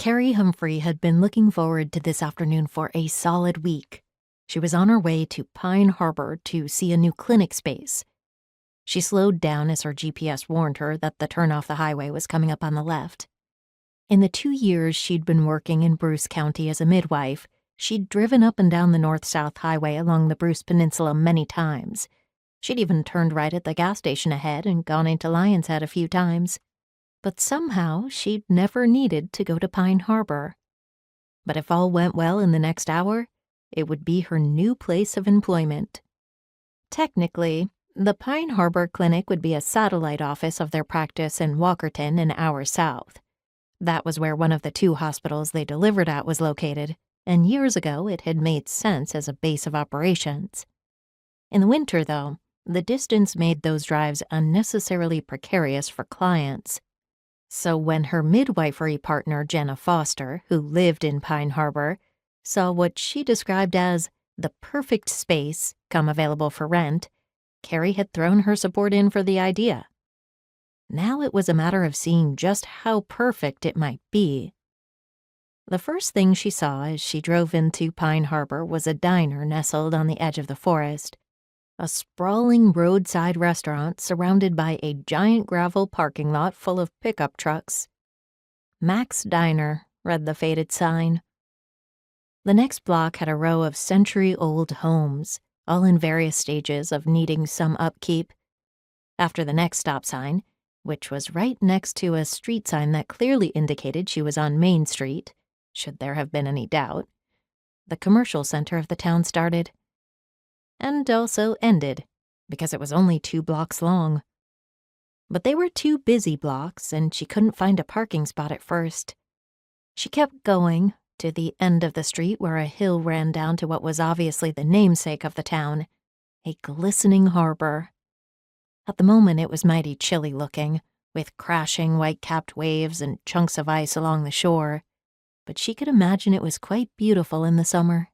Kerry Humphrey had been looking forward to this afternoon for a solid week. She was on her way to Pine Harbour to see a new clinic space. She slowed down as her GPS warned her that the turn off the highway was coming up on the left. In the 2 years she'd been working in Bruce County as a midwife, she'd driven up and down the north-south highway along the Bruce Peninsula many times. She'd even turned right at the gas station ahead and gone into Lion's Head a few times. But somehow she'd never needed to go to Pine Harbour. But if all went well in the next hour, it would be her new place of employment. Technically, the Pine Harbour Clinic would be a satellite office of their practice in Walkerton, an hour south. That was where one of the 2 hospitals they delivered at was located, and years ago it had made sense as a base of operations. In the winter, though, the distance made those drives unnecessarily precarious for clients. So when her midwifery partner, Jenna Foster, who lived in Pine Harbour, saw what she described as the perfect space come available for rent, Kerry had thrown her support in for the idea. Now it was a matter of seeing just how perfect it might be. The first thing she saw as she drove into Pine Harbour was a diner nestled on the edge of the forest. A sprawling roadside restaurant surrounded by a giant gravel parking lot full of pickup trucks. Mac's Diner, read the faded sign. The next block had a row of century-old homes, all in various stages of needing some upkeep. After the next stop sign, which was right next to a street sign that clearly indicated she was on Main Street, should there have been any doubt, the commercial center of the town started. And also ended, because it was only 2 blocks long. But they were 2 busy blocks, and she couldn't find a parking spot at first. She kept going to the end of the street where a hill ran down to what was obviously the namesake of the town, a glistening harbor. At the moment it was mighty chilly looking, with crashing white-capped waves and chunks of ice along the shore, but she could imagine it was quite beautiful in the summer.